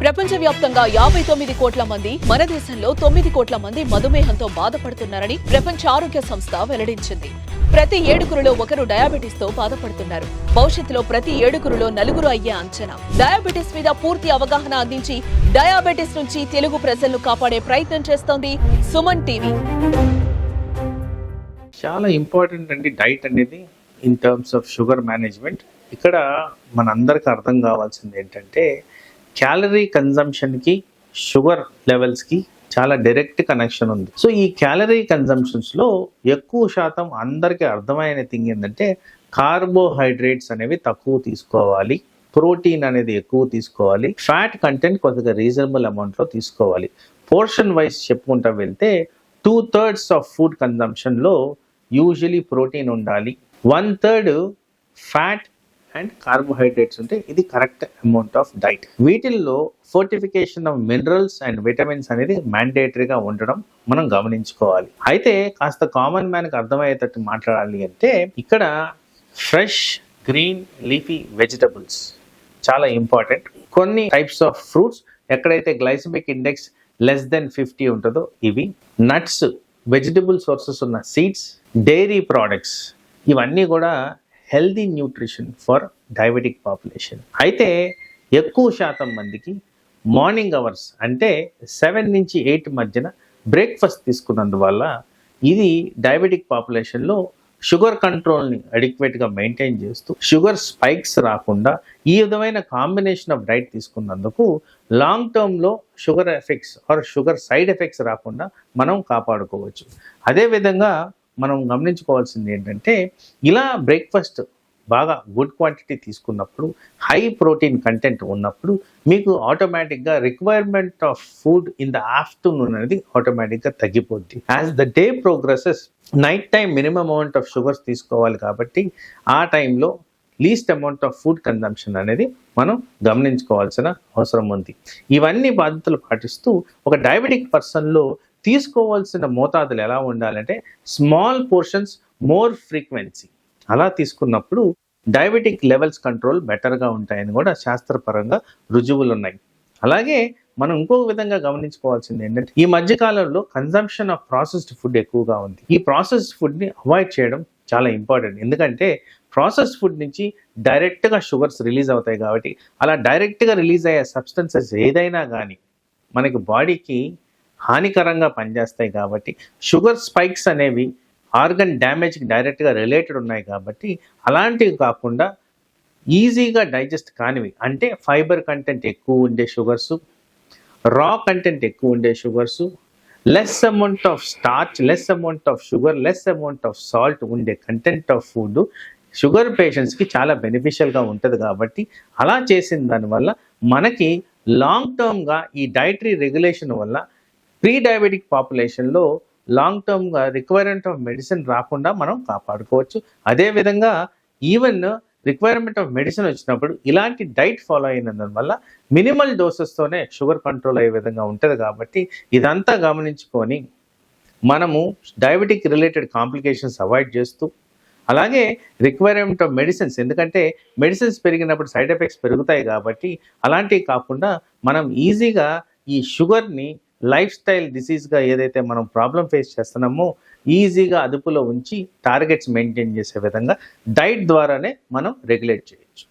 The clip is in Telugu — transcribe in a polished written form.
ప్రపంచవ్యాప్తంగా 59 కోట్ల మంది, మన దేశంలో 9 కోట్ల మంది మధుమేహంతో బాధపడుతున్నారని ప్రపంచ ఆరోగ్య సంస్థ వెల్లడించింది. ప్రతి 7గురిలో ఒకరు డయాబెటిస్ తో బాధపడుతున్నారు. భవిష్యత్తులో ప్రతి 7గురిలో 4 అయ్యే అంచనా. డయాబెటిస్ మీద పూర్తి అవగాహన అందించి డయాబెటిస్ నుంచి తెలుగు ప్రజలను కాపాడే ప్రయత్నం చేస్తోంది సుమన్ టీవీ. చాలా ఇంపార్టెంట్ అండి డైట్ అనేది in terms of sugar management. ఇక్కడ మనందరికీ అర్థం కావాల్సింది ఏంటంటే క్యాలరీ కన్జంప్షన్కి షుగర్ లెవెల్స్కి చాలా డైరెక్ట్ కనెక్షన్ ఉంది. సో ఈ క్యాలరీ కన్జంప్షన్స్లో ఎక్కువ శాతం అందరికీ అర్థమైన థింగ్ ఏంటంటే కార్బోహైడ్రేట్స్ అనేవి తక్కువ తీసుకోవాలి, ప్రోటీన్ అనేది ఎక్కువ తీసుకోవాలి, ఫ్యాట్ కంటెంట్ కొద్దిగా రీజనబుల్ అమౌంట్లో తీసుకోవాలి. పోర్షన్ వైజ్ చెప్పుకుంటూ వెళ్తే 2/3 ఆఫ్ ఫుడ్ కన్జంప్షన్లో యూజువలీ ప్రోటీన్ ఉండాలి, 1/3 ఫ్యాట్ అండ్ కార్బోహైడ్రేట్స్ ఉంటే ఇది కరెక్ట్ అమౌంట్ ఆఫ్ డైట్. వీటిల్లో fortification of minerals and vitamins అనేది మ్యాండేటరీగా ఉండడం మనం గమనించుకోవాలి. అయితే కాస్త కామన్ మ్యాన్కి అర్థమయ్యేటట్టు మాట్లాడాలి అంటే ఇక్కడ ఫ్రెష్ గ్రీన్ లీఫీ వెజిటబుల్స్ చాలా ఇంపార్టెంట్. కొన్ని టైప్స్ ఆఫ్ ఫ్రూట్స్ ఎక్కడైతే గ్లైసమిక్ ఇండెక్స్ లెస్ దెన్ 50 ఉంటుందో ఇవి, నట్స్, వెజిటబుల్ సోర్సెస్ ఉన్న సీడ్స్, డైరీ ప్రోడక్ట్స్, ఇవన్నీ కూడా healthy nutrition for diabetic population. అయితే ఎక్కువ శాతం మందికి మార్నింగ్ అవర్స్ అంటే 7 నుంచి 8 మధ్యన బ్రేక్ఫాస్ట్ తీసుకున్నందువల్ల ఇది డయాబెటిక్ పాపులేషన్లో షుగర్ కంట్రోల్ని అడిక్వేట్గా మెయింటైన్ చేస్తూ షుగర్ స్పైక్స్ రాకుండా ఈ విధమైన కాంబినేషన్ ఆఫ్ డైట్ తీసుకున్నందుకు లాంగ్ టర్మ్లో sugar effects or sugar side effects రాకుండా మనం కాపాడుకోవచ్చు. అదేవిధంగా మనం గమనించుకోవాల్సింది ఏంటంటే ఇలా బ్రేక్ఫాస్ట్ బాగా గుడ్ క్వాంటిటీ తీసుకున్నప్పుడు, హై ప్రోటీన్ కంటెంట్ ఉన్నప్పుడు మీకు ఆటోమేటిక్గా requirement of food in the afternoon అనేది ఆటోమేటిక్గా తగ్గిపోద్ది. As the day progresses night time minimum amount of sugars తీసుకోవాలి కాబట్టి ఆ టైంలో least amount of food consumption అనేది మనం గమనించుకోవాల్సిన అవసరం ఉంది. ఇవన్నీ పద్ధతులు పాటిస్తూ ఒక డయాబెటిక్ పర్సన్లో తీసుకోవాల్సిన మోతాదులు ఎలా ఉండాలంటే స్మాల్ పోర్షన్స్ మోర్ ఫ్రీక్వెన్సీ, అలా తీసుకున్నప్పుడు డయాబెటిక్ లెవెల్స్ కంట్రోల్ బెటర్గా ఉంటాయని కూడా శాస్త్రపరంగా రుజువులు ఉన్నాయి. అలాగే మనం ఇంకొక విధంగా గమనించుకోవాల్సింది ఏంటంటే ఈ మధ్యకాలంలో కన్జంప్షన్ ఆఫ్ ప్రాసెస్డ్ ఫుడ్ ఎక్కువగా ఉంది. ఈ ప్రాసెస్డ్ ఫుడ్ని అవాయిడ్ చేయడం చాలా ఇంపార్టెంట్. ఎందుకంటే ప్రాసెస్డ్ ఫుడ్ నుంచి డైరెక్ట్గా షుగర్స్ రిలీజ్ అవుతాయి కాబట్టి అలా డైరెక్ట్గా రిలీజ్ అయ్యే సబ్స్టెన్సెస్ ఏదైనా కానీ మనకి బాడీకి హానికరంగా పనిచేస్తాయి కాబట్టి షుగర్ స్పైక్స్ అనేవి ఆర్గన్ డ్యామేజ్కి డైరెక్ట్గా రిలేటెడ్ ఉన్నాయి కాబట్టి అలాంటివి కాకుండా ఈజీగా డైజెస్ట్ కానివి అంటే ఫైబర్ కంటెంట్ ఎక్కువ ఉండే షుగర్సు, రా కంటెంట్ ఎక్కువ ఉండే sugars, less amount of starch, less amount of sugar, less amount of salt ఉండే కంటెంట్ ఆఫ్ ఫుడ్ షుగర్ పేషెంట్స్కి చాలా బెనిఫిషియల్గా ఉంటుంది. కాబట్టి అలా చేసిన దానివల్ల మనకి లాంగ్ టర్మ్గా ఈ డైటరీ రెగ్యులేషన్ వల్ల ప్రీ డయాబెటిక్ పాపులేషన్లో లాంగ్ టర్మ్గా రిక్వైర్మెంట్ ఆఫ్ మెడిసిన్ రాకుండా మనం కాపాడుకోవచ్చు. అదేవిధంగా ఈవెన్ రిక్వైర్మెంట్ ఆఫ్ మెడిసిన్ వచ్చినప్పుడు ఇలాంటి డైట్ ఫాలో అయినందువల్ల మినిమల్ డోసెస్తోనే షుగర్ కంట్రోల్ అయ్యే విధంగా ఉంటుంది. కాబట్టి ఇదంతా గమనించుకొని మనము డయాబెటిక్ రిలేటెడ్ కాంప్లికేషన్స్ అవాయిడ్ చేస్తూ అలాగే రిక్వైర్మెంట్ ఆఫ్ మెడిసిన్స్, ఎందుకంటే మెడిసిన్స్ పెరిగినప్పుడు సైడ్ ఎఫెక్ట్స్ పెరుగుతాయి కాబట్టి అలాంటివి కాకుండా మనం ఈజీగా ఈ షుగర్ని లైఫ్ స్టైల్ డిసీజ్గా ఏదైతే మనం ప్రాబ్లం ఫేస్ చేస్తున్నామో ఈజీగా అదుపులో ఉంచి టార్గెట్స్ మెయింటైన్ చేసే విధంగా డైట్ ద్వారానే మనం రెగ్యులేట్ చేయొచ్చు.